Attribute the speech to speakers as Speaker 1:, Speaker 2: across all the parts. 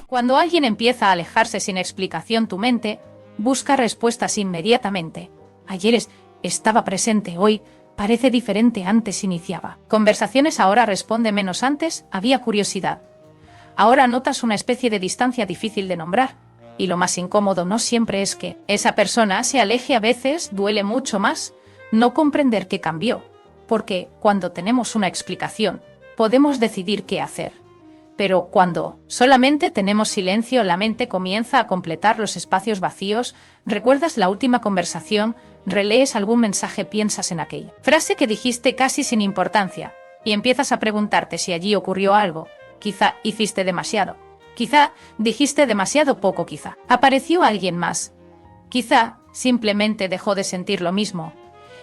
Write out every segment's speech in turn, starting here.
Speaker 1: Cuando alguien empieza a alejarse sin explicación, tu mente busca respuestas inmediatamente. Ayer estaba presente, hoy parece diferente, antes iniciaba conversaciones, ahora responde menos, antes había curiosidad. Ahora notas una especie de distancia difícil de nombrar. Y lo más incómodo no siempre es que esa persona se aleje, a veces duele mucho más no comprender que cambió, porque cuando tenemos una explicación, podemos decidir qué hacer. Pero cuando solamente tenemos silencio, la mente comienza a completar los espacios vacíos. ¿Recuerdas la última conversación? Relees algún mensaje, piensas en aquella frase que dijiste casi sin importancia, y empiezas a preguntarte si allí ocurrió algo. Quizá hiciste demasiado. Quizá dijiste demasiado poco, quizá apareció alguien más. Quizá simplemente dejó de sentir lo mismo.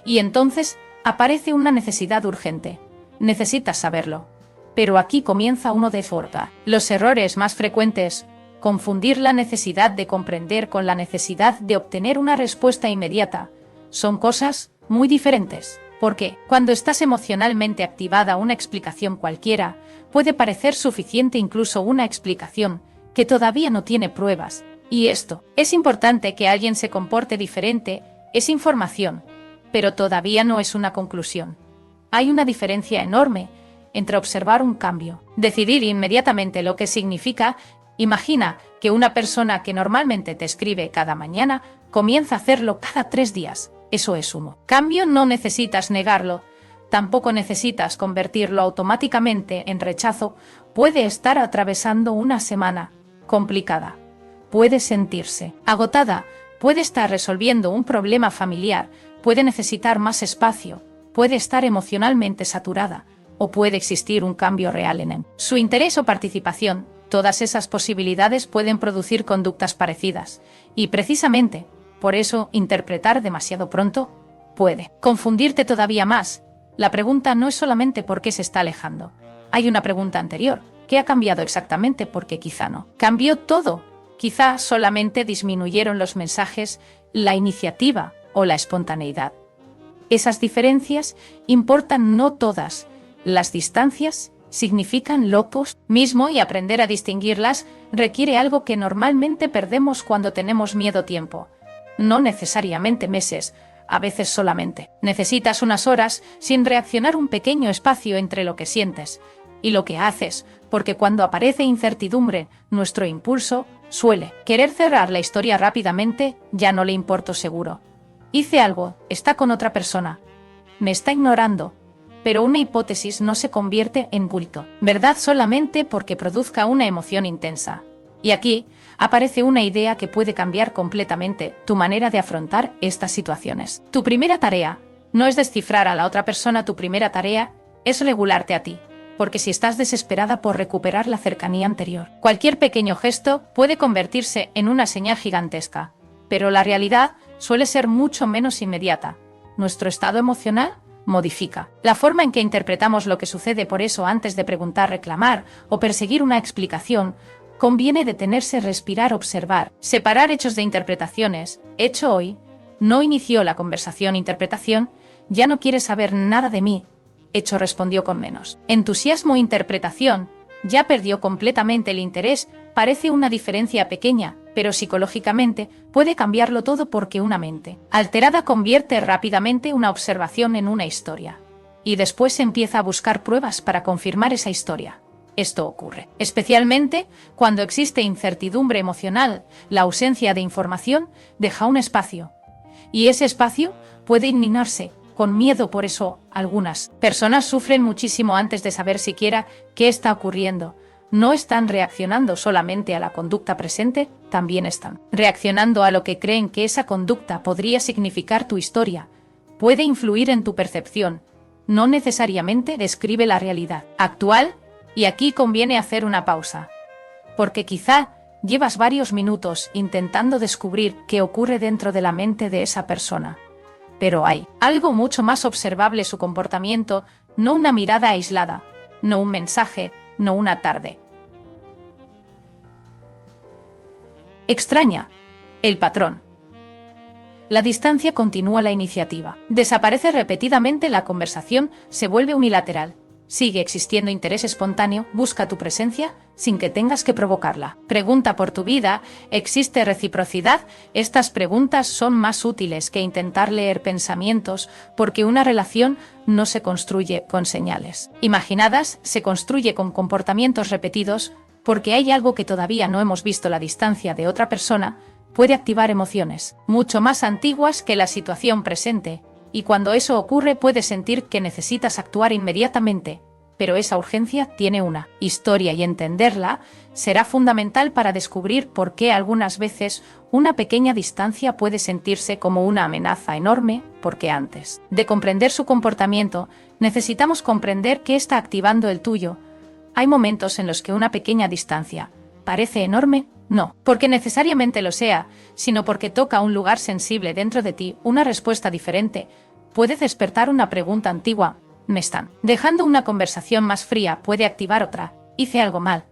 Speaker 1: Y entonces aparece una necesidad urgente. Necesitas saberlo. Pero aquí comienza uno de forma. Los errores más frecuentes: confundir la necesidad de comprender con la necesidad de obtener una respuesta inmediata. Son cosas muy diferentes. Porque cuando estás emocionalmente activada, una explicación cualquiera puede parecer suficiente, incluso una explicación que todavía no tiene pruebas. Y esto es importante, que alguien se comporte diferente es información, pero todavía no es una conclusión. Hay una diferencia enorme entre observar un cambio, decidir inmediatamente lo que significa. Imagina que una persona que normalmente te escribe cada mañana comienza a hacerlo cada 3 días. Eso es un cambio. No necesitas negarlo, tampoco necesitas convertirlo automáticamente en rechazo. Puede estar atravesando una semana complicada, puede sentirse agotada, puede estar resolviendo un problema familiar, puede necesitar más espacio, puede estar emocionalmente saturada, o puede existir un cambio real en su interés o participación. Todas esas posibilidades pueden producir conductas parecidas, y precisamente por eso interpretar demasiado pronto puede confundirte todavía más. La pregunta no es solamente por qué se está alejando. Hay una pregunta anterior: ¿qué ha cambiado exactamente? Porque quizá no cambió todo. Quizá solamente disminuyeron los mensajes, la iniciativa o la espontaneidad. Esas diferencias importan, no todas. Las distancias significan locos mismo, y aprender a distinguirlas requiere algo que normalmente perdemos cuando tenemos miedo: tiempo. No necesariamente meses, a veces solamente necesitas unas horas sin reaccionar, un pequeño espacio entre lo que sientes y lo que haces, porque cuando aparece incertidumbre, nuestro impulso suele querer cerrar la historia rápidamente. Ya no le importo, seguro. Hice algo, está con otra persona, me está ignorando. Pero una hipótesis no se convierte en culto verdad solamente porque produzca una emoción intensa. Y aquí aparece una idea que puede cambiar completamente tu manera de afrontar estas situaciones. Tu primera tarea no es descifrar a la otra persona, tu primera tarea es regularte a ti. Porque si estás desesperada por recuperar la cercanía anterior, cualquier pequeño gesto puede convertirse en una señal gigantesca. Pero la realidad suele ser mucho menos inmediata. Nuestro estado emocional modifica la forma en que interpretamos lo que sucede. Por eso, antes de preguntar, reclamar o perseguir una explicación, conviene detenerse, respirar, observar, separar hechos de interpretaciones. Hecho hoy no inició la conversación. Interpretación: ya no quiere saber nada de mí. Hecho: respondió con menos entusiasmo. Interpretación: ya perdió completamente el interés. Parece una diferencia pequeña, pero psicológicamente puede cambiarlo todo, porque una mente alterada convierte rápidamente una observación en una historia. Y después empieza a buscar pruebas para confirmar esa historia. Esto ocurre especialmente cuando existe incertidumbre emocional. La ausencia de información deja un espacio, y ese espacio puede indignarse con miedo. Por eso algunas personas sufren muchísimo antes de saber siquiera qué está ocurriendo. No están reaccionando solamente a la conducta presente, también están reaccionando a lo que creen que esa conducta podría significar. Tu historia puede influir en tu percepción, no necesariamente describe la realidad actual. Y aquí conviene hacer una pausa, porque quizá llevas varios minutos intentando descubrir qué ocurre dentro de la mente de esa persona. Pero hay algo mucho más observable: su comportamiento, no una mirada aislada, no un mensaje, no una tarde extraña. El patrón. La distancia continúa, la iniciativa desaparece repetidamente, la conversación se vuelve unilateral. Sigue existiendo interés espontáneo, busca tu presencia sin que tengas que provocarla. Pregunta por tu vida, ¿existe reciprocidad? Estas preguntas son más útiles que intentar leer pensamientos, porque una relación no se construye con señales imaginadas, se construye con comportamientos repetidos, porque hay algo que todavía no hemos visto. La distancia de otra persona puede activar emociones mucho más antiguas que la situación presente, y cuando eso ocurre puedes sentir que necesitas actuar inmediatamente, pero esa urgencia tiene una historia y entenderla será fundamental para descubrir por qué algunas veces una pequeña distancia puede sentirse como una amenaza enorme, porque antes de comprender su comportamiento, necesitamos comprender qué está activando el tuyo. Hay momentos en los que una pequeña distancia parece enorme, no porque necesariamente lo sea, sino porque toca un lugar sensible dentro de ti. Una respuesta diferente puede despertar una pregunta antigua, ¿me están dejando? Una conversación más fría puede activar otra, ¿hice algo mal?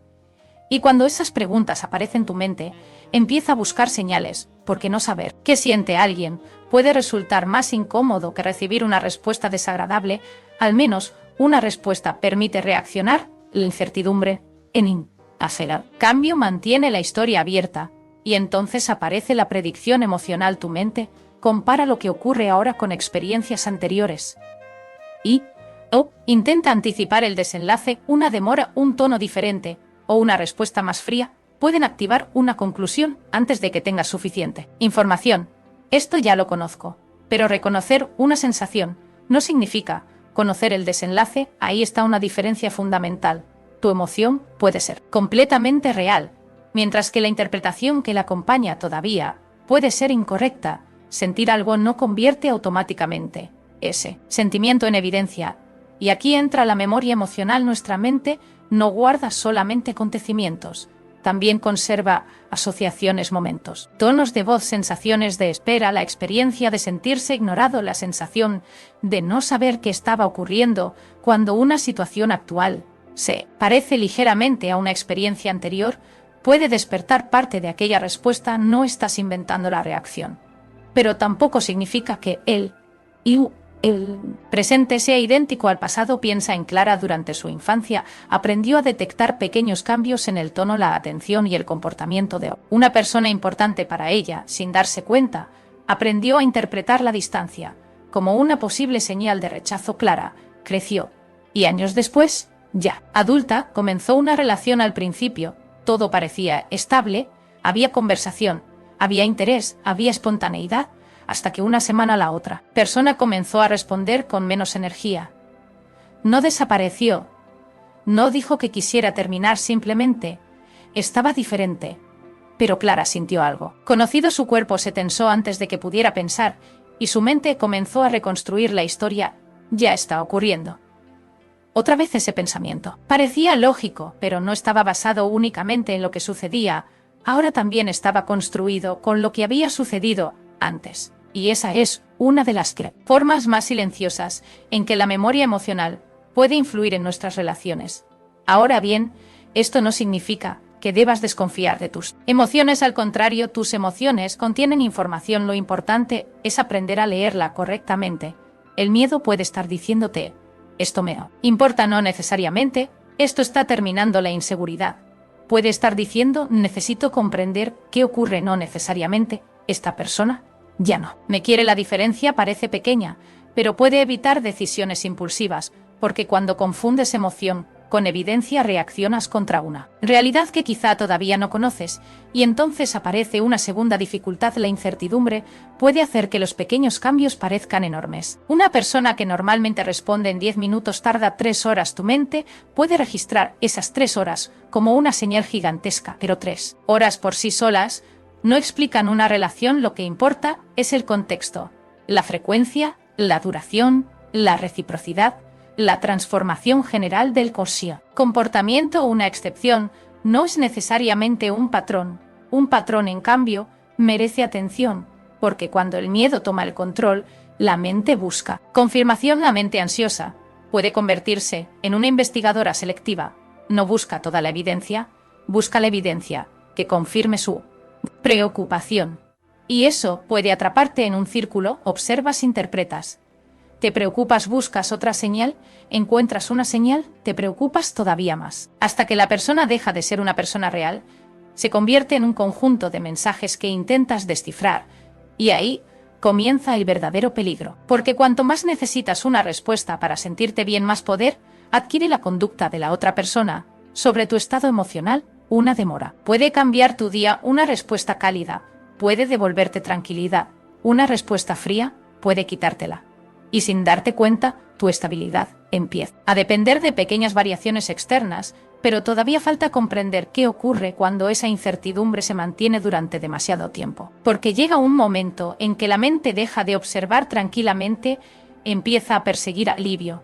Speaker 1: Y cuando esas preguntas aparecen en tu mente, empieza a buscar señales, porque no saber qué siente alguien puede resultar más incómodo que recibir una respuesta desagradable. Al menos una respuesta permite reaccionar. La incertidumbre en hacer cambio mantiene la historia abierta, y entonces aparece la predicción emocional. Tu mente compara lo que ocurre ahora con experiencias anteriores y intenta anticipar el desenlace. Una demora, un tono diferente o una respuesta más fría pueden activar una conclusión antes de que tengas suficiente información. Esto ya lo conozco, pero reconocer una sensación no significa conocer el desenlace. Ahí está una diferencia fundamental. Tu emoción puede ser completamente real, mientras que la interpretación que la acompaña todavía puede ser incorrecta. Sentir algo no convierte automáticamente ese sentimiento en evidencia, y aquí entra la memoria emocional. Nuestra mente no guarda solamente acontecimientos, también conserva asociaciones, momentos, tonos de voz, sensaciones de espera, la experiencia de sentirse ignorado, la sensación de no saber qué estaba ocurriendo. Cuando una situación actual se parece ligeramente a una experiencia anterior, puede despertar parte de aquella respuesta. No estás inventando la reacción, pero tampoco significa que el presente sea idéntico al pasado. Piensa en Clara. Durante su infancia aprendió a detectar pequeños cambios en el tono, la atención y el comportamiento de una persona importante para ella. Sin darse cuenta, aprendió a interpretar la distancia como una posible señal de rechazo. Clara creció y años después, ya adulta, comenzó una relación. Al principio todo parecía estable, había conversación, había interés, había espontaneidad, hasta que una semana la otra persona comenzó a responder con menos energía. No desapareció, no dijo que quisiera terminar, simplemente estaba diferente. Pero Clara sintió algo conocido. Su cuerpo se tensó antes de que pudiera pensar, y su mente comenzó a reconstruir la historia. Ya está ocurriendo otra vez ese pensamiento. Parecía lógico, pero no estaba basado únicamente en lo que sucedía. Ahora también estaba construido con lo que había sucedido antes. Y esa es una de las formas más silenciosas en que la memoria emocional puede influir en nuestras relaciones. Ahora bien, esto no significa que debas desconfiar de tus emociones. Al contrario, tus emociones contienen información. Lo importante es aprender a leerla correctamente. El miedo puede estar diciéndote, esto me importa. No necesariamente, esto está terminando. La inseguridad puede estar diciendo, necesito comprender qué ocurre. No necesariamente, esta persona ya no me quiere. La diferencia parece pequeña, pero puede evitar decisiones impulsivas, porque cuando confundes emoción con evidencia reaccionas contra una realidad que quizá todavía no conoces, y entonces aparece una segunda dificultad. La incertidumbre puede hacer que los pequeños cambios parezcan enormes. Una persona que normalmente responde en 10 minutos tarda 3 horas. Tu mente puede registrar esas 3 horas como una señal gigantesca, pero 3 horas por sí solas no explican una relación. Lo que importa es el contexto, la frecuencia, la duración, la reciprocidad, la transformación general del comportamiento. Una excepción no es necesariamente un patrón. Un patrón, en cambio, merece atención, porque cuando el miedo toma el control, la mente busca confirmación. La mente ansiosa puede convertirse en una investigadora selectiva. No busca toda la evidencia, busca la evidencia que confirme su preocupación. Y eso puede atraparte en un círculo. Observas, interpretas, Te preocupas, buscas otra señal, encuentras una señal, te preocupas todavía más. Hasta que la persona deja de ser una persona real, se convierte en un conjunto de mensajes que intentas descifrar. Y ahí comienza el verdadero peligro. Porque cuanto más necesitas una respuesta para sentirte bien, más poder adquiere la conducta de la otra persona sobre tu estado emocional. Una demora puede cambiar tu día, una respuesta cálida puede devolverte tranquilidad, una respuesta fría puede quitártela. Y sin darte cuenta, tu estabilidad empieza a depender de pequeñas variaciones externas, pero todavía falta comprender qué ocurre cuando esa incertidumbre se mantiene durante demasiado tiempo. Porque llega un momento en que la mente deja de observar tranquilamente, empieza a perseguir alivio.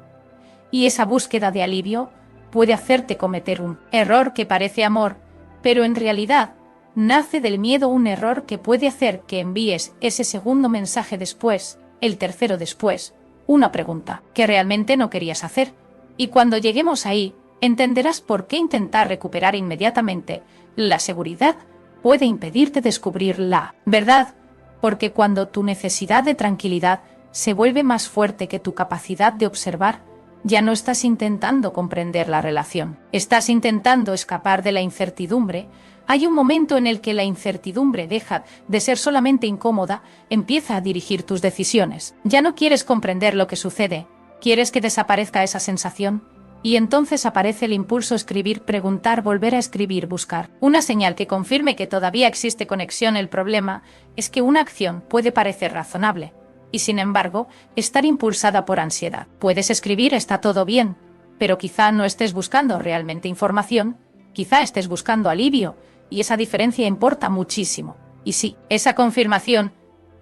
Speaker 1: Y esa búsqueda de alivio puede hacerte cometer un error que parece amor, pero en realidad nace del miedo, un error que puede hacer que envíes ese segundo mensaje después, el tercero después, una pregunta que realmente no querías hacer. Y cuando lleguemos ahí, entenderás por qué intentar recuperar inmediatamente la seguridad puede impedirte descubrir la verdad, porque cuando tu necesidad de tranquilidad se vuelve más fuerte que tu capacidad de observar, ya no estás intentando comprender la relación, estás intentando escapar de la incertidumbre. Hay un momento en el que la incertidumbre deja de ser solamente incómoda, empieza a dirigir tus decisiones. Ya no quieres comprender lo que sucede, quieres que desaparezca esa sensación. Y entonces aparece el impulso: escribir, preguntar, volver a escribir, buscar una señal que confirme que todavía existe conexión. El problema es que una acción puede parecer razonable y, sin embargo, estar impulsada por ansiedad. Puedes escribir, está todo bien, pero quizá no estés buscando realmente información, quizá estés buscando alivio, y esa diferencia importa muchísimo. Y si esa confirmación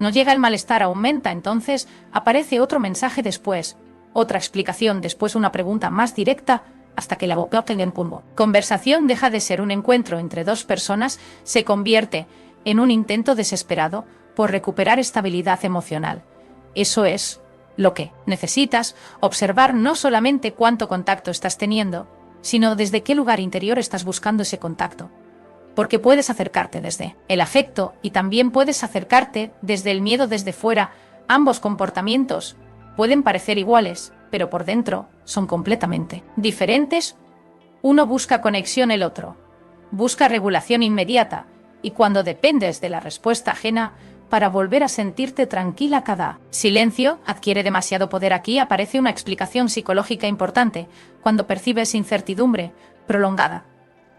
Speaker 1: no llega, el malestar aumenta. Entonces aparece otro mensaje después, otra explicación después, una pregunta más directa, hasta que la boca en pulmón. Conversación deja de ser un encuentro entre dos personas, se convierte en un intento desesperado por recuperar estabilidad emocional. Eso es lo que necesitas: observar no solamente cuánto contacto estás teniendo, sino desde qué lugar interior estás buscando ese contacto. Porque puedes acercarte desde el afecto y también puedes acercarte desde el miedo, desde fuera. Ambos comportamientos pueden parecer iguales, pero por dentro son completamente diferentes. Uno busca conexión, el otro busca regulación inmediata, y cuando dependes de la respuesta ajena para volver a sentirte tranquila, cada silencio adquiere demasiado poder. Aquí aparece una explicación psicológica importante. Cuando percibes incertidumbre prolongada,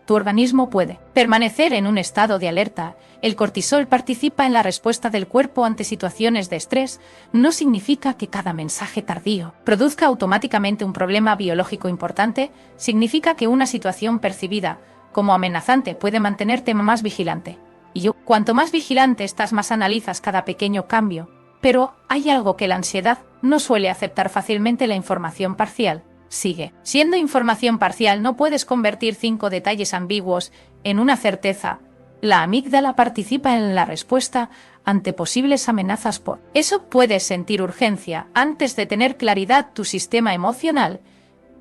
Speaker 1: tu organismo puede permanecer en un estado de alerta. El cortisol participa en la respuesta del cuerpo ante situaciones de estrés. No significa que cada mensaje tardío produzca automáticamente un problema biológico importante. Significa que una situación percibida como amenazante puede mantenerte más vigilante. Y cuanto más vigilante estás, más analizas cada pequeño cambio. Pero hay algo que la ansiedad no suele aceptar fácilmente: la información parcial. Sigue siendo información parcial. No puedes convertir 5 detalles ambiguos en una certeza. La amígdala participa en la respuesta ante posibles amenazas. Por eso puedes sentir urgencia antes de tener claridad. Tu sistema emocional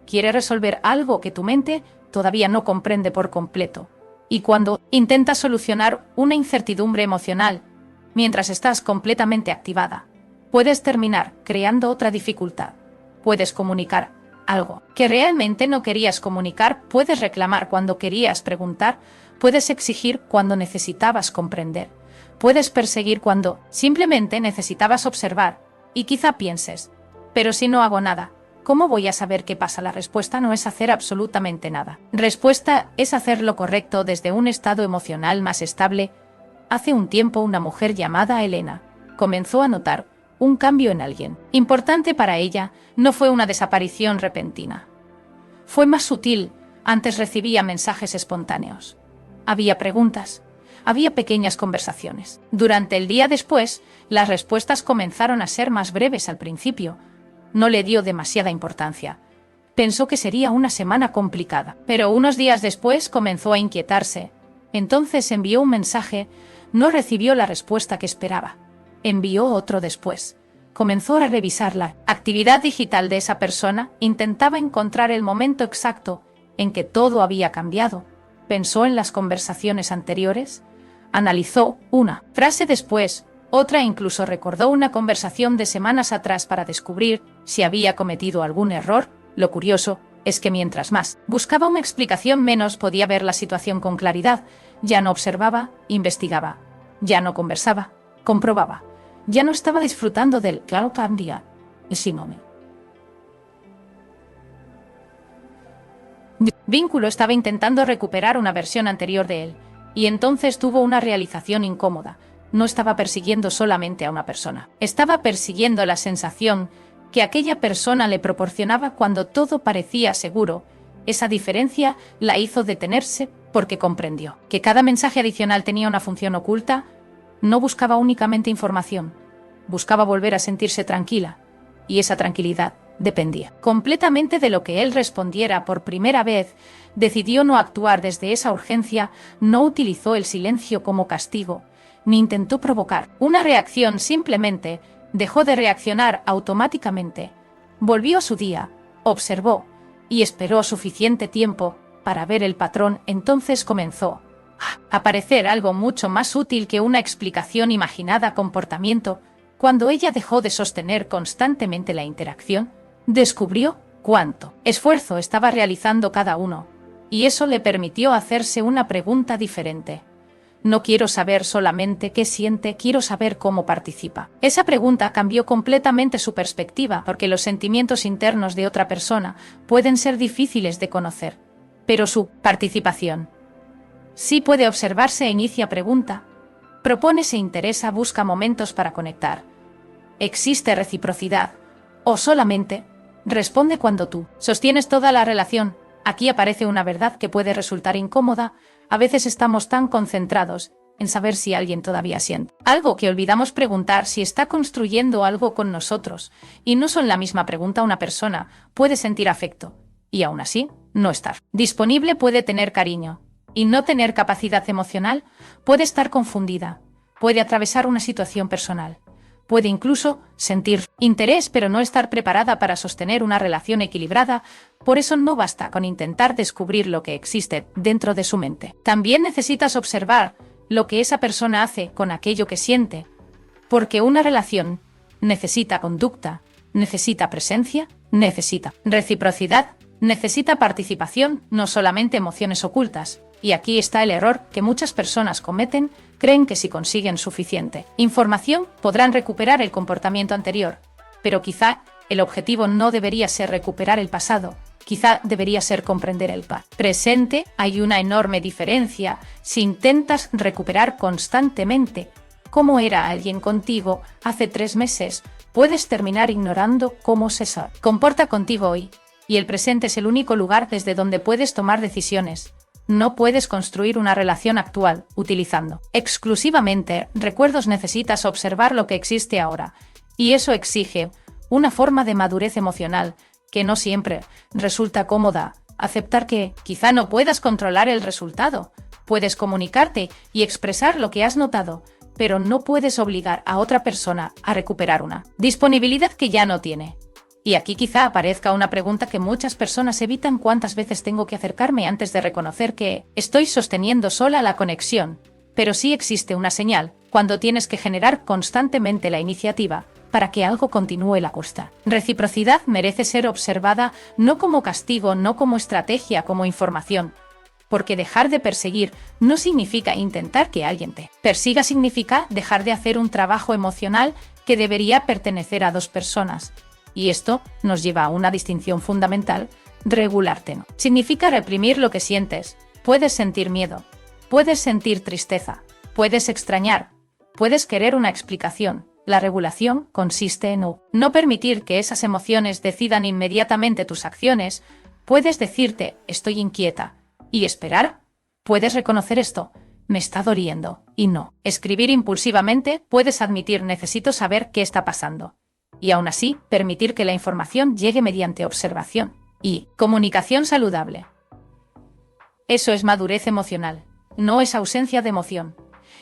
Speaker 1: quiere resolver algo que tu mente todavía no comprende por completo. Y cuando intentas solucionar una incertidumbre emocional mientras estás completamente activada, puedes terminar creando otra dificultad. Puedes comunicar algo que realmente no querías comunicar, puedes reclamar cuando querías preguntar, puedes exigir cuando necesitabas comprender, puedes perseguir cuando simplemente necesitabas observar. Y quizá pienses: pero si no hago nada, ¿cómo voy a saber qué pasa? La respuesta no es hacer absolutamente nada. Respuesta es hacer lo correcto desde un estado emocional más estable. Hace un tiempo, una mujer llamada Elena comenzó a notar un cambio en alguien importante para ella. No fue una desaparición repentina. Fue más sutil. Antes recibía mensajes espontáneos. Había preguntas. Había pequeñas conversaciones. Durante el día después, las respuestas comenzaron a ser más breves. Al principio no le dio demasiada importancia. Pensó que sería una semana complicada. Pero unos días después comenzó a inquietarse. Entonces envió un mensaje. No recibió la respuesta que esperaba. Envió otro después. Comenzó a revisar la actividad digital de esa persona. Intentaba encontrar el momento exacto en que todo había cambiado. Pensó en las conversaciones anteriores. Analizó una frase después, otra, incluso recordó una conversación de semanas atrás para descubrir si había cometido algún error. Lo curioso es que mientras más buscaba una explicación, menos podía ver la situación con claridad. Ya no observaba, investigaba. Ya no conversaba, comprobaba. Ya no estaba disfrutando del claro cambia. Simone. Vínculo estaba intentando recuperar una versión anterior de él, y entonces tuvo una realización incómoda. No estaba persiguiendo solamente a una persona, estaba persiguiendo la sensación que aquella persona le proporcionaba cuando todo parecía seguro. Esa diferencia la hizo detenerse porque comprendió que cada mensaje adicional tenía una función oculta. No buscaba únicamente información, buscaba volver a sentirse tranquila, y esa tranquilidad dependía completamente de lo que él respondiera. Por primera vez, decidió no actuar desde esa urgencia, no utilizó el silencio como castigo, ni intentó provocar una reacción, simplemente dejó de reaccionar automáticamente. Volvió a su día, observó, y esperó suficiente tiempo para ver el patrón. Entonces comenzó a aparecer algo mucho más útil que una explicación imaginada: comportamiento. Cuando ella dejó de sostener constantemente la interacción, descubrió cuánto esfuerzo estaba realizando cada uno, y eso le permitió hacerse una pregunta diferente. No quiero saber solamente qué siente, quiero saber cómo participa. Esa pregunta cambió completamente su perspectiva, porque los sentimientos internos de otra persona pueden ser difíciles de conocer, pero su participación sí puede observarse. Inicia pregunta, propone, se interesa, busca momentos para conectar. ¿Existe reciprocidad? ¿O solamente responde cuando tú sostienes toda la relación? Aquí aparece una verdad que puede resultar incómoda. A veces estamos tan concentrados en saber si alguien todavía siente algo que olvidamos preguntar si está construyendo algo con nosotros. Y no son la misma pregunta. Una persona puede sentir afecto y aún así no estar disponible, puede tener cariño y no tener capacidad emocional, puede estar confundida, puede atravesar una situación personal, puede incluso sentir interés pero no estar preparada para sostener una relación equilibrada. Por eso no basta con intentar descubrir lo que existe dentro de su mente. También necesitas observar lo que esa persona hace con aquello que siente, porque una relación necesita conducta, necesita presencia, necesita reciprocidad, necesita participación, no solamente emociones ocultas. Y aquí está el error que muchas personas cometen: creen que si consiguen suficiente información podrán recuperar el comportamiento anterior. Pero quizá el objetivo no debería ser recuperar el pasado, quizá debería ser comprender el presente. Hay una enorme diferencia. Si intentas recuperar constantemente cómo era alguien contigo hace 3 meses, puedes terminar ignorando cómo se comporta contigo hoy. Y el presente es el único lugar desde donde puedes tomar decisiones. No puedes construir una relación actual utilizando exclusivamente recuerdos. Necesitas observar lo que existe ahora, y eso exige una forma de madurez emocional que no siempre resulta cómoda. Aceptar que quizá no puedas controlar el resultado. Puedes comunicarte y expresar lo que has notado, pero no puedes obligar a otra persona a recuperar una disponibilidad que ya no tiene. Y aquí quizá aparezca una pregunta que muchas personas evitan: ¿cuántas veces tengo que acercarme antes de reconocer que estoy sosteniendo sola la conexión? Pero sí existe una señal, cuando tienes que generar constantemente la iniciativa para que algo continúe la costa. Reciprocidad merece ser observada no como castigo, no como estrategia, como información. Porque dejar de perseguir no significa intentar que alguien te persiga, significa dejar de hacer un trabajo emocional que debería pertenecer a 2 personas. Y esto nos lleva a una distinción fundamental: regularte no significa reprimir lo que sientes. Puedes sentir miedo, puedes sentir tristeza, puedes extrañar, puedes querer una explicación. La regulación consiste en no permitir que esas emociones decidan inmediatamente tus acciones. Puedes decirte: estoy inquieta, y esperar. Puedes reconocer esto: me está doliendo, y no escribir impulsivamente. Puedes admitir: necesito saber qué está pasando. Y aún así, permitir que la información llegue mediante observación y comunicación saludable. Eso es madurez emocional, no es ausencia de emoción.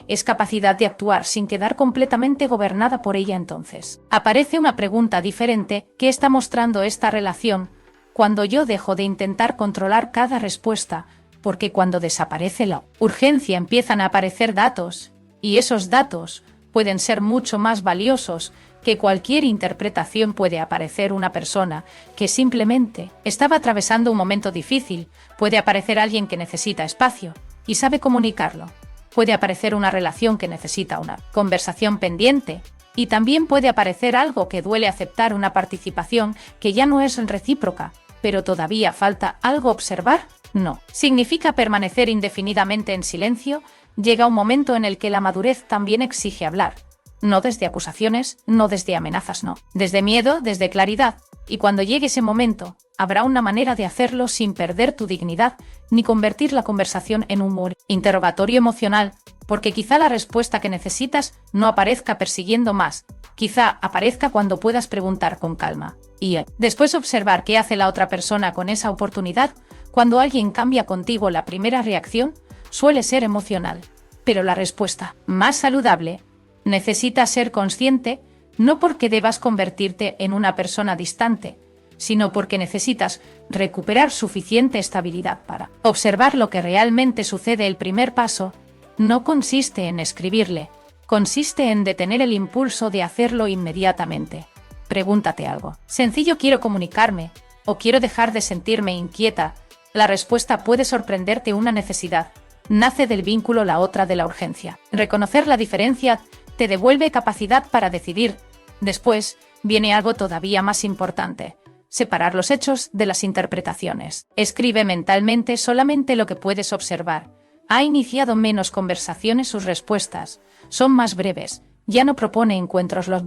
Speaker 1: Es capacidad de actuar sin quedar completamente gobernada por ella. Entonces, aparece una pregunta diferente: ¿qué está mostrando esta relación? Cuando yo dejo de intentar controlar cada respuesta, porque cuando desaparece la urgencia empiezan a aparecer datos, y esos datos pueden ser mucho más valiosos que cualquier interpretación puede aparecer una persona que simplemente estaba atravesando un momento difícil, puede aparecer alguien que necesita espacio y sabe comunicarlo, puede aparecer una relación que necesita una conversación pendiente y también puede aparecer algo que duele aceptar una participación que ya no es recíproca, pero todavía falta algo observar. No. ¿Significa permanecer indefinidamente en silencio? Llega un momento en el que la madurez también exige hablar. No desde acusaciones, no desde amenazas, no. Desde miedo, desde claridad. Y cuando llegue ese momento, habrá una manera de hacerlo sin perder tu dignidad, ni convertir la conversación en un interrogatorio emocional, porque quizá la respuesta que necesitas no aparezca persiguiendo más. Quizá aparezca cuando puedas preguntar con calma. Y después observar qué hace la otra persona con esa oportunidad. Cuando alguien cambia contigo, la primera reacción suele ser emocional, pero la respuesta más saludable necesita ser consciente, no porque debas convertirte en una persona distante, sino porque necesitas recuperar suficiente estabilidad para observar lo que realmente sucede. El primer paso no consiste en escribirle, consiste en detener el impulso de hacerlo inmediatamente. Pregúntate algo sencillo: ¿quiero comunicarme o quiero dejar de sentirme inquieta? La respuesta puede sorprenderte. Una necesidad nace del vínculo, la otra de la urgencia. Reconocer la diferencia te devuelve capacidad para decidir. Después viene algo todavía más importante: separar los hechos de las interpretaciones. Escribe mentalmente solamente lo que puedes observar. Ha iniciado menos conversaciones, sus respuestas son más breves, ya no propone encuentros los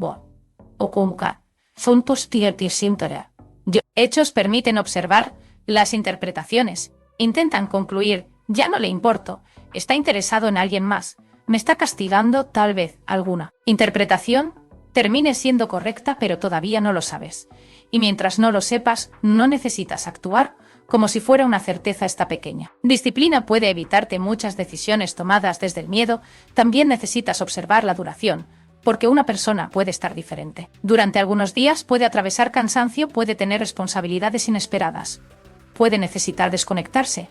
Speaker 1: o kunka. Hechos permiten observar. Las interpretaciones intentan concluir: ya no le importo, está interesado en alguien más, me está castigando. Tal vez alguna interpretación termine siendo correcta, pero todavía no lo sabes. Y mientras no lo sepas, no necesitas actuar como si fuera una certeza. Esta pequeña disciplina puede evitarte muchas decisiones tomadas desde el miedo. También necesitas observar la duración, porque una persona puede estar diferente. Durante algunos días puede atravesar cansancio, puede tener responsabilidades inesperadas, puede necesitar desconectarse,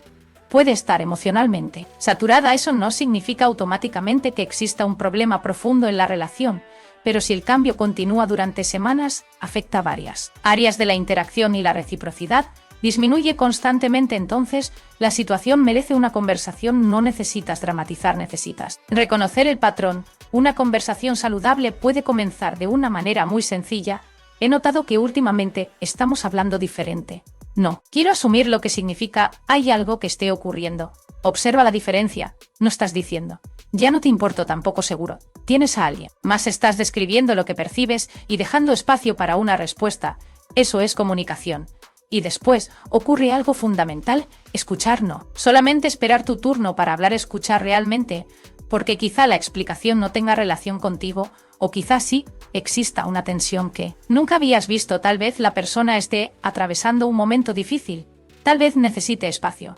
Speaker 1: puede estar emocionalmente saturada. Eso no significa automáticamente que exista un problema profundo en la relación, pero si el cambio continúa durante semanas, afecta varias áreas de la interacción y la reciprocidad disminuye constantemente, entonces la situación merece una conversación. No necesitas dramatizar, necesitas reconocer el patrón. Una conversación saludable puede comenzar de una manera muy sencilla: he notado que últimamente estamos hablando diferente. No quiero asumir lo que significa. Hay algo que esté ocurriendo. Observa la diferencia. No estás diciendo ya no te importo, tampoco seguro tienes a alguien más. Estás describiendo lo que percibes y dejando espacio para una respuesta. Eso es comunicación. Y después ocurre algo fundamental: escuchar. No solamente esperar tu turno para hablar, escuchar realmente, porque quizá la explicación no tenga relación contigo, o quizá sí exista una tensión que nunca habías visto. Tal vez la persona esté atravesando un momento difícil, tal vez necesite espacio,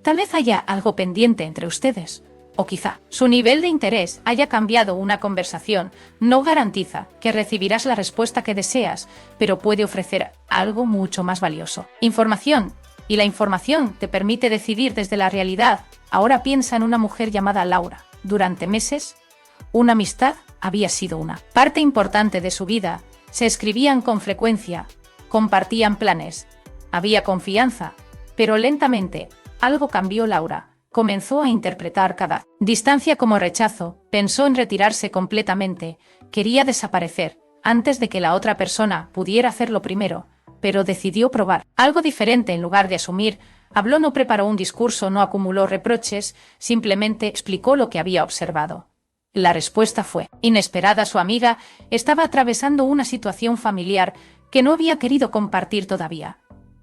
Speaker 1: tal vez haya algo pendiente entre ustedes, o quizá su nivel de interés haya cambiado. Una conversación no garantiza que recibirás la respuesta que deseas, pero puede ofrecer algo mucho más valioso: información. Y la información te permite decidir desde la realidad. Ahora piensa en una mujer llamada Laura. Durante meses, una amistad había sido una parte importante de su vida. Se escribían con frecuencia, compartían planes, había confianza, pero lentamente algo cambió. Laura comenzó a interpretar cada distancia como rechazo, pensó en retirarse completamente, quería desaparecer antes de que la otra persona pudiera hacerlo primero, pero decidió probar algo diferente. En lugar de asumir, habló, no preparó un discurso, no acumuló reproches, simplemente explicó lo que había observado. La respuesta fue inesperada. Su amiga estaba atravesando una situación familiar que no había querido compartir todavía.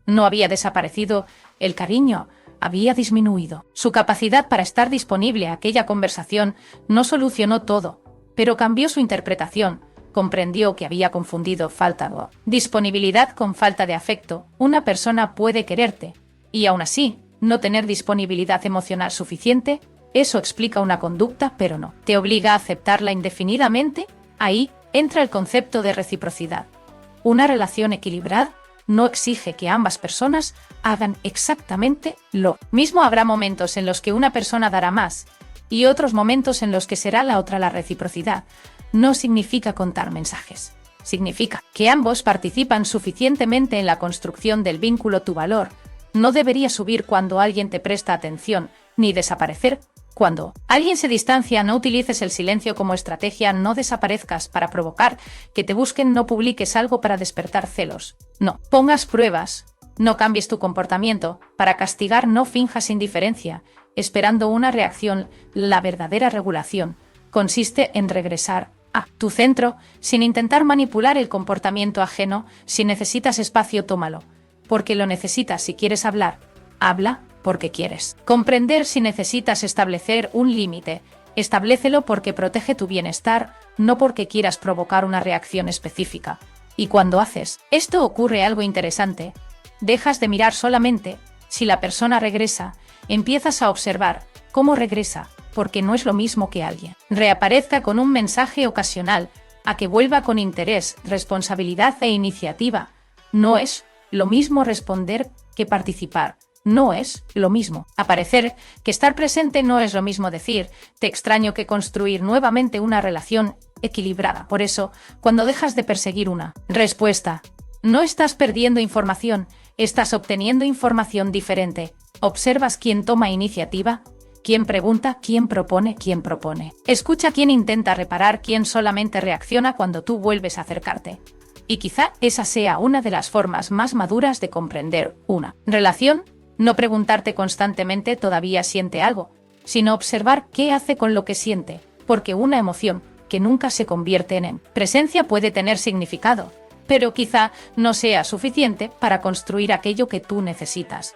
Speaker 1: No había desaparecido, el cariño había disminuido. Su capacidad para estar disponible a aquella conversación no solucionó todo, pero cambió su interpretación. Comprendió que había confundido falta de disponibilidad con falta de afecto. Una persona puede quererte y aún así no tener disponibilidad emocional suficiente. Eso explica una conducta, pero no te obliga a aceptarla indefinidamente. Ahí entra el concepto de reciprocidad. Una relación equilibrada no exige que ambas personas hagan exactamente lo mismo. Habrá momentos en los que una persona dará más y otros momentos en los que será la otra. La reciprocidad no significa contar mensajes. significa que ambos participan suficientemente en la construcción del vínculo. Tu valor no debería subir cuando alguien te presta atención, ni desaparecer cuando alguien se distancia. No utilices el silencio como estrategia, no desaparezcas para provocar que te busquen, no publiques algo para despertar celos, no pongas pruebas, no cambies tu comportamiento para castigar, no finjas indiferencia, esperando una reacción. La verdadera regulación consiste en regresar a tu centro sin intentar manipular el comportamiento ajeno. Si necesitas espacio, tómalo, porque lo necesitas. Si quieres hablar, habla porque quieres. Comprender. Si necesitas establecer un límite, establécelo porque protege tu bienestar, no porque quieras provocar una reacción específica. Y cuando haces esto ocurre algo interesante. Dejas de mirar solamente si la persona regresa, empiezas a observar cómo regresa, porque no es lo mismo que alguien reaparezca con un mensaje ocasional a que vuelva con interés, responsabilidad e iniciativa. No es lo mismo responder que participar. No es lo mismo aparecer que estar presente. No es lo mismo decir te extraño que construir nuevamente una relación equilibrada. Por eso, cuando dejas de perseguir una respuesta, no estás perdiendo información, estás obteniendo información diferente. Observas quién toma iniciativa, quién pregunta, quién propone, quién propone. Escucha quién intenta reparar, quién solamente reacciona cuando tú vuelves a acercarte. Y quizá esa sea una de las formas más maduras de comprender una relación. No preguntarte constantemente todavía siente algo, sino observar qué hace con lo que siente, porque una emoción que nunca se convierte en presencia puede tener significado, pero quizá no sea suficiente para construir aquello que tú necesitas.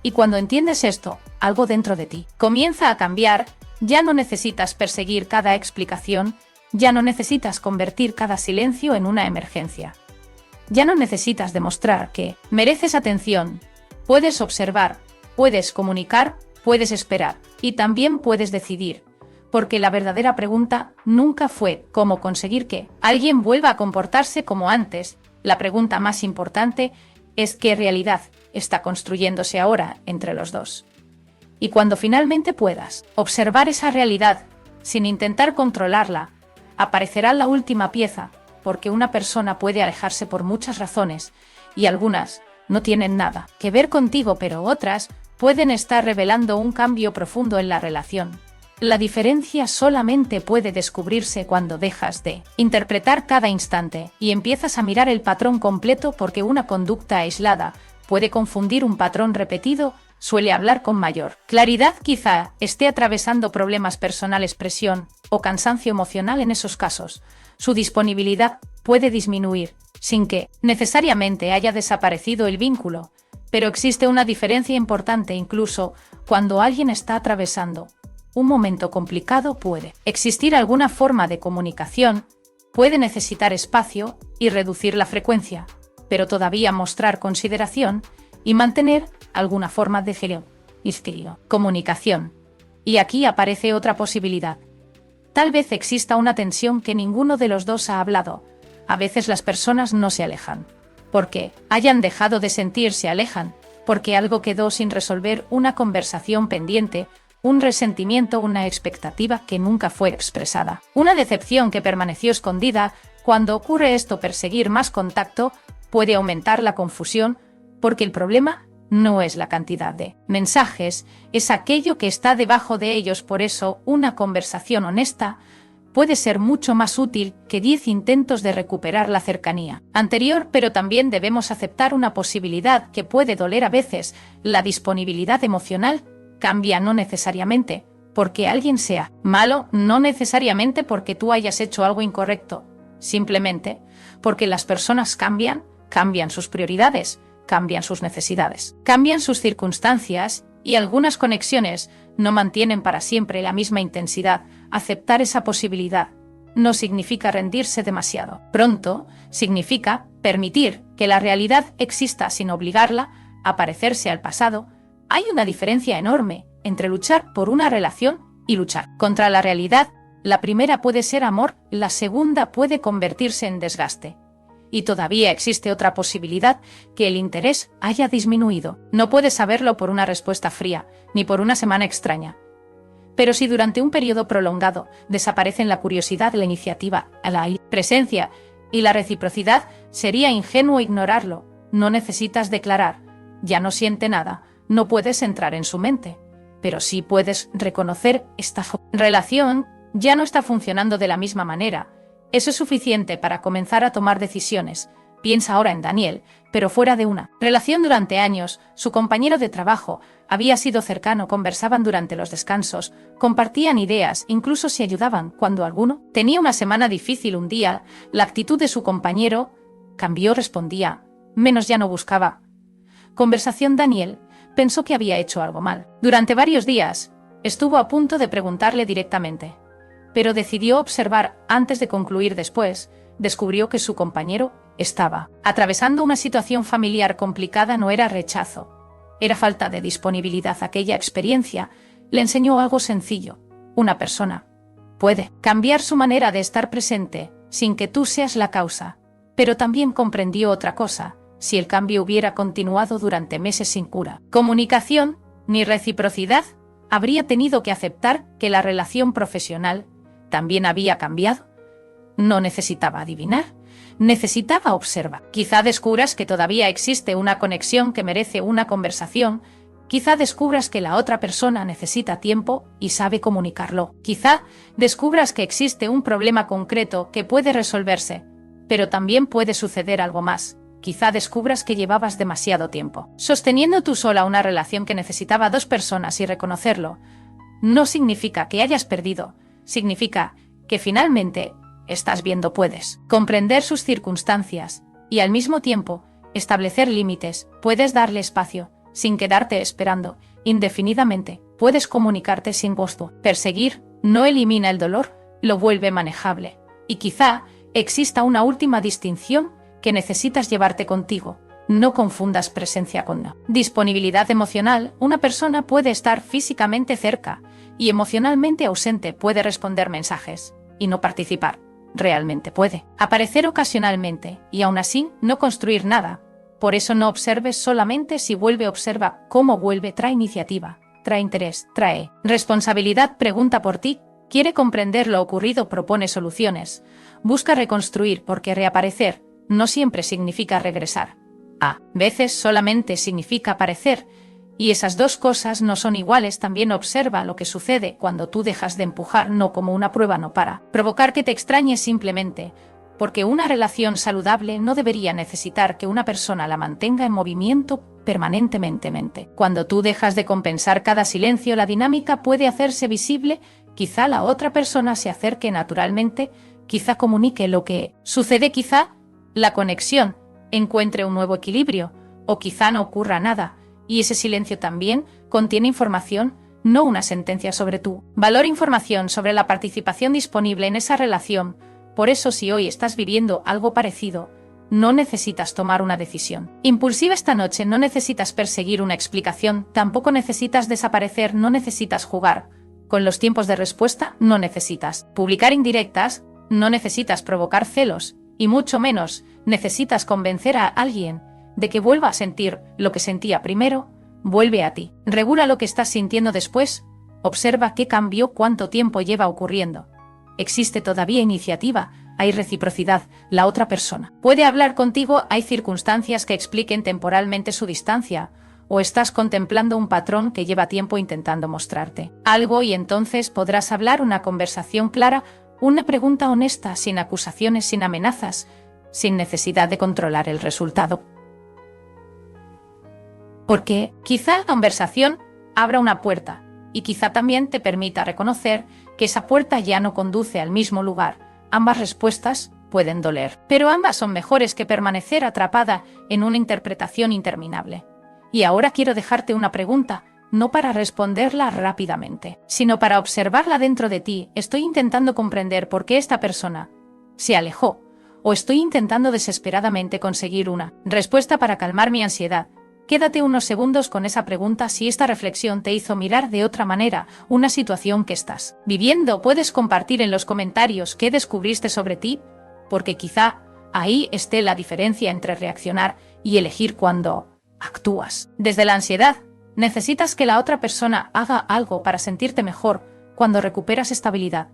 Speaker 1: Y cuando entiendes esto, algo dentro de ti comienza a cambiar. Ya no necesitas perseguir cada explicación, ya no necesitas convertir cada silencio en una emergencia. Ya no necesitas demostrar que mereces atención. Puedes observar, puedes comunicar, puedes esperar y también puedes decidir, porque la verdadera pregunta nunca fue cómo conseguir que alguien vuelva a comportarse como antes. La pregunta más importante es qué realidad está construyéndose ahora entre los dos. Y cuando finalmente puedas observar esa realidad sin intentar controlarla, aparecerá la última pieza, porque una persona puede alejarse por muchas razones y algunas no tienen nada que ver contigo, pero otras pueden estar revelando un cambio profundo en la relación. La diferencia solamente puede descubrirse cuando dejas de interpretar cada instante y empiezas a mirar el patrón completo, porque una conducta aislada puede confundir un patrón repetido. Suele hablar con mayor claridad. Quizá esté atravesando problemas personales, presión o cansancio emocional. En esos casos, su disponibilidad puede disminuir sin que necesariamente haya desaparecido el vínculo, pero existe una diferencia importante. Incluso cuando alguien está atravesando un momento complicado, puede existir alguna forma de comunicación, puede necesitar espacio y reducir la frecuencia, pero todavía mostrar consideración y mantener alguna forma de comunicación. Y aquí aparece otra posibilidad. Tal vez exista una tensión que ninguno de los dos ha hablado. A veces las personas no se alejan porque hayan dejado de sentir, se alejan porque algo quedó sin resolver, una conversación pendiente, un resentimiento, una expectativa que nunca fue expresada, una decepción que permaneció escondida. Cuando ocurre esto, perseguir más contacto puede aumentar la confusión, porque el problema no es la cantidad de mensajes, es aquello que está debajo de ellos. Por eso, una conversación honesta puede ser mucho más útil que 10 intentos de recuperar la cercanía anterior, pero también debemos aceptar una posibilidad que puede doler a veces. La disponibilidad emocional cambia, no necesariamente porque alguien sea malo, no necesariamente porque tú hayas hecho algo incorrecto, simplemente porque las personas cambian, cambian sus prioridades, cambian sus necesidades, cambian sus circunstancias y algunas conexiones no mantienen para siempre la misma intensidad. Aceptar esa posibilidad no significa rendirse demasiado pronto, significa permitir que la realidad exista sin obligarla a parecerse al pasado. Hay una diferencia enorme entre luchar por una relación y luchar contra la realidad. La primera puede ser amor, la segunda puede convertirse en desgaste. Y todavía existe otra posibilidad, que el interés haya disminuido. No puedes saberlo por una respuesta fría, ni por una semana extraña. Pero si durante un periodo prolongado desaparecen la curiosidad, la iniciativa, la presencia Y la reciprocidad sería ingenuo ignorarlo. No necesitas declarar. Ya no siente nada. No puedes entrar en su mente. Pero sí puedes reconocer esta relación ya no está funcionando de la misma manera. Eso es suficiente para comenzar a tomar decisiones. Piensa ahora en Daniel, pero fuera de una relación durante años. Su compañero de trabajo había sido cercano, conversaban durante los descansos, compartían ideas, incluso se ayudaban cuando alguno tenía una semana difícil. Un día, la actitud de su compañero cambió, respondía, menos ya no buscaba conversación. Daniel pensó que había hecho algo mal. Durante varios días, estuvo a punto de preguntarle directamente, pero decidió observar antes de concluir. Después, descubrió que su compañero estaba atravesando una situación familiar complicada. No era rechazo, era falta de disponibilidad. Aquella experiencia le enseñó algo sencillo. Una persona puede cambiar su manera de estar presente sin que tú seas la causa, pero también comprendió otra cosa. Si el cambio hubiera continuado durante meses sin cura, comunicación ni reciprocidad, habría tenido que aceptar que la relación profesional también había cambiado. No necesitaba adivinar, necesitaba observar. Quizá descubras que todavía existe una conexión que merece una conversación. Quizá descubras que la otra persona necesita tiempo y sabe comunicarlo. Quizá descubras que existe un problema concreto que puede resolverse, pero también puede suceder algo más. Quizá descubras que llevabas demasiado tiempo sosteniendo tú sola una relación que necesitaba dos personas, y reconocerlo no significa que hayas perdido, significa que finalmente estás viendo. Puedes comprender sus circunstancias y al mismo tiempo establecer límites. Puedes darle espacio sin quedarte esperando indefinidamente. Puedes comunicarte sin gusto. Perseguir no elimina el dolor, lo vuelve manejable. Y quizá exista una última distinción que necesitas llevarte contigo. No confundas presencia con disponibilidad emocional. Una persona puede estar físicamente cerca y emocionalmente ausente. Puede responder mensajes y no participar. Realmente puede aparecer ocasionalmente y aún así no construir nada. Por eso no observes solamente si vuelve, observa cómo vuelve. Trae iniciativa, trae interés, trae responsabilidad, pregunta por ti, quiere comprender lo ocurrido, propone soluciones, busca reconstruir, porque reaparecer no siempre significa regresar. A veces solamente significa aparecer, y esas dos cosas no son iguales. También observa lo que sucede cuando tú dejas de empujar, no como una prueba, no para provocar que te extrañes, simplemente porque una relación saludable no debería necesitar que una persona la mantenga en movimiento permanentemente. Cuando tú dejas de compensar cada silencio, la dinámica puede hacerse visible. Quizá la otra persona se acerque naturalmente, quizá comunique lo que sucede, quizá la conexión encuentre un nuevo equilibrio, o quizá no ocurra nada, y ese silencio también contiene información, no una sentencia sobre tu valor, información sobre la participación disponible en esa relación. Por eso, si hoy estás viviendo algo parecido, no necesitas tomar una decisión impulsiva esta noche, no necesitas perseguir una explicación, tampoco necesitas desaparecer, no necesitas jugar con los tiempos de respuesta, no necesitas publicar indirectas, no necesitas provocar celos, y mucho menos necesitas convencer a alguien de que vuelva a sentir lo que sentía primero. Vuelve a ti, regula lo que estás sintiendo después, observa qué cambió, cuánto tiempo lleva ocurriendo. Existe todavía iniciativa, hay reciprocidad, la otra persona puede hablar contigo, hay circunstancias que expliquen temporalmente su distancia, o estás contemplando un patrón que lleva tiempo intentando mostrarte algo, y entonces podrás hablar. Una conversación clara, una pregunta honesta, sin acusaciones, sin amenazas, sin necesidad de controlar el resultado. Porque quizá la conversación abra una puerta, y quizá también te permita reconocer que esa puerta ya no conduce al mismo lugar. Ambas respuestas pueden doler, pero ambas son mejores que permanecer atrapada en una interpretación interminable. Y ahora quiero dejarte una pregunta, no para responderla rápidamente, sino para observarla dentro de ti. ¿Estoy intentando comprender por qué esta persona se alejó? ¿O estoy intentando desesperadamente conseguir una respuesta para calmar mi ansiedad? Quédate unos segundos con esa pregunta. Si esta reflexión te hizo mirar de otra manera una situación que estás viviendo, puedes compartir en los comentarios qué descubriste sobre ti, porque quizá ahí esté la diferencia entre reaccionar y elegir cuando actúas. Desde la ansiedad, necesitas que la otra persona haga algo para sentirte mejor. Cuando recuperas estabilidad,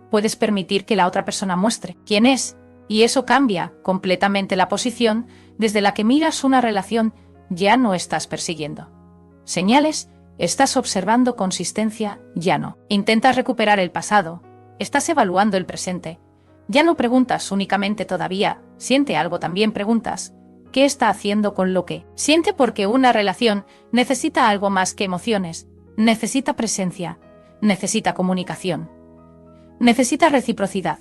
Speaker 1: puedes permitir que la otra persona muestre quién es Y eso cambia completamente la posición desde la que miras una relación. Ya no estás persiguiendo señales, estás observando consistencia, ya no intentas recuperar el pasado, estás evaluando el presente. Ya no preguntas únicamente todavía, siente algo, también preguntas, ¿qué está haciendo con lo que siente? Porque una relación necesita algo más que emociones, necesita presencia, necesita comunicación, necesita reciprocidad,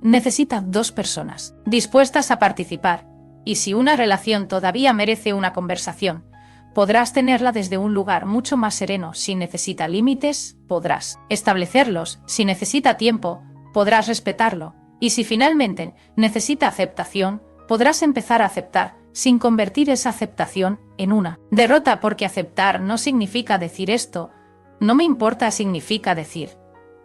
Speaker 1: necesita dos personas dispuestas a participar. Y si una relación todavía merece una conversación, podrás tenerla desde un lugar mucho más sereno. Si necesita límites, podrás establecerlos. Si necesita tiempo, podrás respetarlo. Y si finalmente necesita aceptación, podrás empezar a aceptar, sin convertir esa aceptación en una derrota, porque aceptar no significa decir esto no me importa, significa decir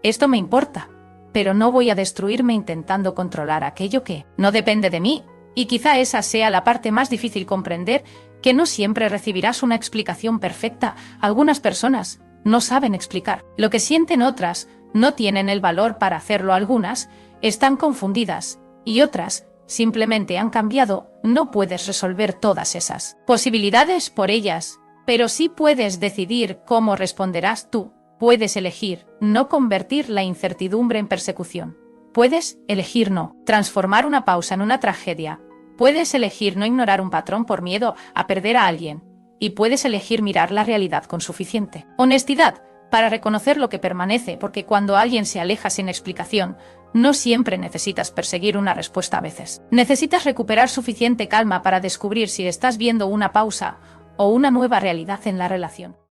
Speaker 1: esto me importa, pero no voy a destruirme intentando controlar aquello que no depende de mí. Y quizá esa sea la parte más difícil, comprender que no siempre recibirás una explicación perfecta. Algunas personas no saben explicar lo que sienten, otras no tienen el valor para hacerlo, algunas están confundidas y otras simplemente han cambiado. No puedes resolver todas esas posibilidades por ellas, pero sí puedes decidir cómo responderás tú. Puedes elegir no convertir la incertidumbre en persecución. Puedes elegir no transformar una pausa en una tragedia. Puedes elegir no ignorar un patrón por miedo a perder a alguien. Y puedes elegir mirar la realidad con suficiente honestidad para reconocer lo que permanece, porque cuando alguien se aleja sin explicación, no siempre necesitas perseguir una respuesta. A veces necesitas recuperar suficiente calma para descubrir si estás viendo una pausa o una nueva realidad en la relación.